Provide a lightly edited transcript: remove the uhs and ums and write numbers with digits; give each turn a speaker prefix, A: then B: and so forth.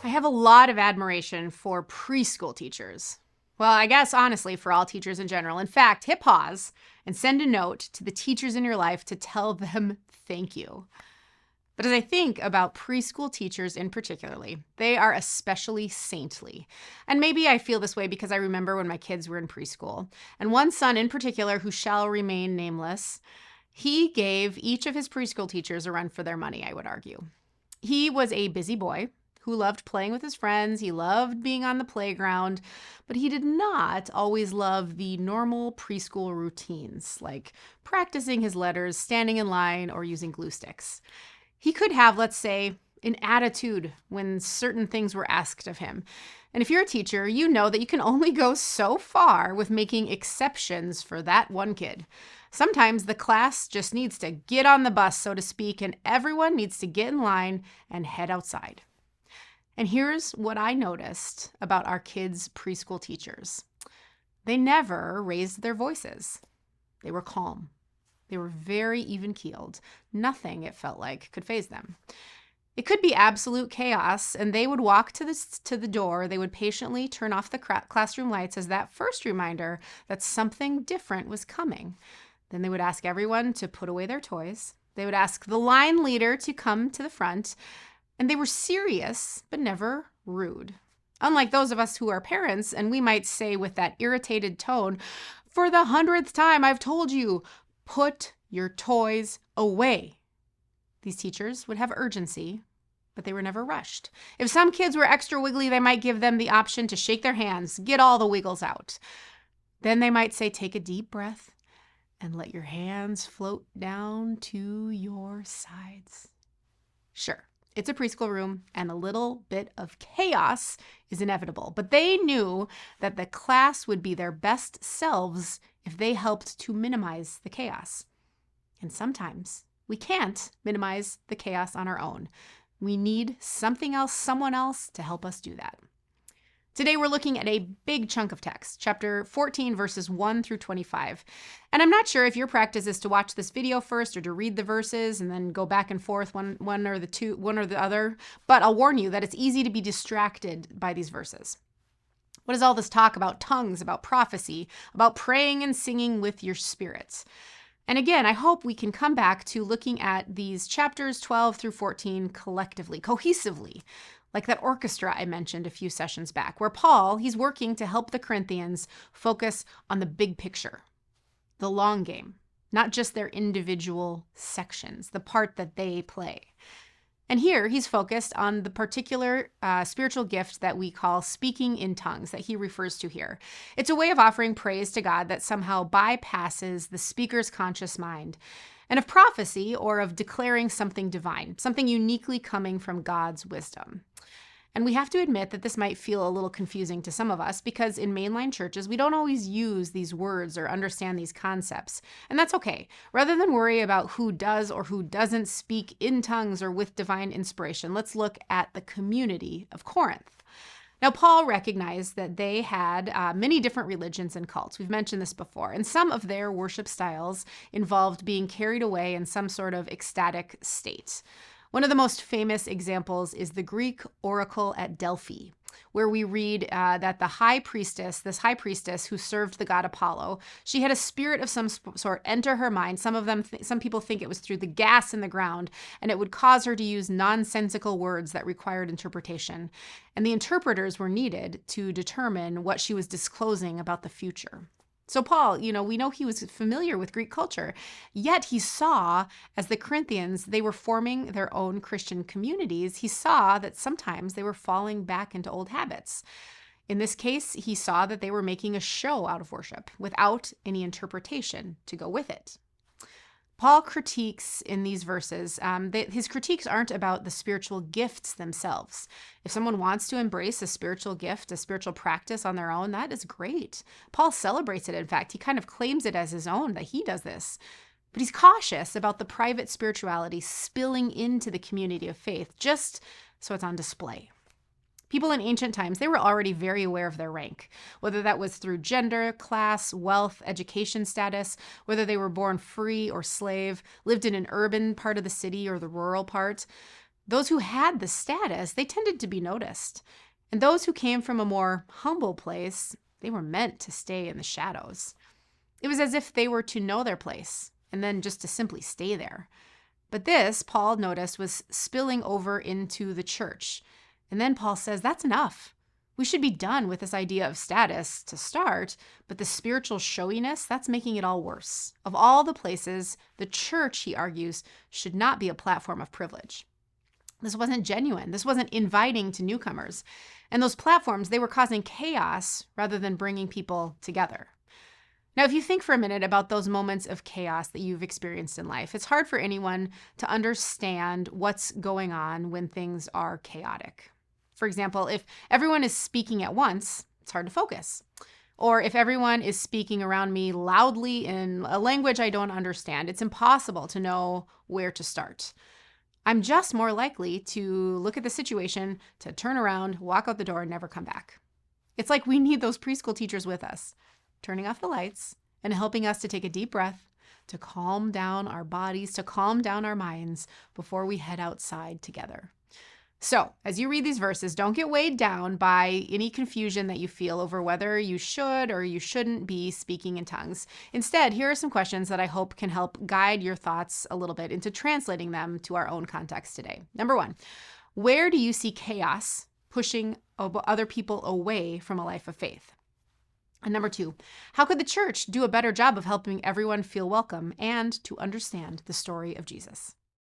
A: I have a lot of admiration for preschool teachers. Well, I guess honestly for all teachers in general. In fact, hit pause and send a note to the teachers in your life to tell them thank you. But as I think about preschool teachers in particularly, they are especially saintly. And maybe I feel this way because I remember when my kids were in preschool. And one son in particular, who shall remain nameless, he gave each of his preschool teachers a run for their money, I would argue. He was a busy boy who loved playing with his friends. He loved being on the playground, but he did not always love the normal preschool routines, like practicing his letters, standing in line, or using glue sticks. He could have, let's say, an attitude when certain things were asked of him. And if you're a teacher, you know that you can only go so far with making exceptions for that one kid. Sometimes the class just needs to get on the bus, so to speak, and everyone needs to get in line and head outside. And here's what I noticed about our kids' preschool teachers. They never raised their voices. They were calm. They were very even-keeled. Nothing, it felt like, could faze them. It could be absolute chaos, and they would walk to the door. They would patiently turn off the classroom lights as that first reminder that something different was coming. Then they would ask everyone to put away their toys. They would ask the line leader to come to the front. And they were serious, but never rude. Unlike those of us who are parents, and we might say with that irritated tone, "For the 100th time, I've told you, put your toys away." These teachers would have urgency, but they were never rushed. If some kids were extra wiggly, they might give them the option to shake their hands, get all the wiggles out. Then they might say, "Take a deep breath and let your hands float down to your sides." Sure. It's a preschool room, and a little bit of chaos is inevitable. But they knew that the class would be their best selves if they helped to minimize the chaos. And sometimes we can't minimize the chaos on our own. We need something else, someone else to help us do that. Today we're looking at a big chunk of text, chapter 14, verses 1 through 25. And I'm not sure if your practice is to watch this video first or to read the verses and then go back and forth one or the other, but I'll warn you that it's easy to be distracted by these verses. What is all this talk about tongues, about prophecy, about praying and singing with your spirits? And again, I hope we can come back to looking at these chapters 12 through 14 collectively, cohesively, like that orchestra I mentioned a few sessions back, where Paul, he's working to help the Corinthians focus on the big picture, the long game, not just their individual sections, the part that they play. And here he's focused on the particular spiritual gift that we call speaking in tongues that he refers to here. It's a way of offering praise to God that somehow bypasses the speaker's conscious mind, and of prophecy or of declaring something divine, something uniquely coming from God's wisdom. And we have to admit that this might feel a little confusing to some of us because in mainline churches, we don't always use these words or understand these concepts. And that's okay. Rather than worry about who does or who doesn't speak in tongues or with divine inspiration, let's look at the community of Corinth. Now, Paul recognized that they had many different religions and cults. We've mentioned this before. And some of their worship styles involved being carried away in some sort of ecstatic state. One of the most famous examples is the Greek oracle at Delphi, where we read that this high priestess who served the god Apollo, she had a spirit of some sort enter her mind. Some people think it was through the gas in the ground, and it would cause her to use nonsensical words that required interpretation. And the interpreters were needed to determine what she was disclosing about the future. So Paul, we know he was familiar with Greek culture, yet he saw, as the Corinthians, they were forming their own Christian communities, he saw that sometimes they were falling back into old habits. In this case, he saw that they were making a show out of worship without any interpretation to go with it. Paul critiques in these verses, his critiques aren't about the spiritual gifts themselves. If someone wants to embrace a spiritual gift, a spiritual practice on their own, that is great. Paul celebrates it. In fact, he kind of claims it as his own, that he does this. But he's cautious about the private spirituality spilling into the community of faith, just so it's on display. People in ancient times, they were already very aware of their rank, whether that was through gender, class, wealth, education status, whether they were born free or slave, lived in an urban part of the city or the rural part. Those who had the status, they tended to be noticed. And those who came from a more humble place, they were meant to stay in the shadows. It was as if they were to know their place and then just to simply stay there. But this, Paul noticed, was spilling over into the church. And then Paul says, that's enough. We should be done with this idea of status to start, but the spiritual showiness, that's making it all worse. Of all the places, the church, he argues, should not be a platform of privilege. This wasn't genuine. This wasn't inviting to newcomers. And those platforms, they were causing chaos rather than bringing people together. Now, if you think for a minute about those moments of chaos that you've experienced in life, it's hard for anyone to understand what's going on when things are chaotic. For example, if everyone is speaking at once, it's hard to focus. Or if everyone is speaking around me loudly in a language I don't understand, it's impossible to know where to start. I'm just more likely to look at the situation, to turn around, walk out the door, and never come back. It's like we need those preschool teachers with us, turning off the lights and helping us to take a deep breath, to calm down our bodies, to calm down our minds before we head outside together. So, as you read these verses, don't get weighed down by any confusion that you feel over whether you should or you shouldn't be speaking in tongues. Instead, here are some questions that I hope can help guide your thoughts a little bit into translating them to our own context today. Number one, where do you see chaos pushing other people away from a life of faith? And number two, how could the church do a better job of helping everyone feel welcome and to understand the story of Jesus?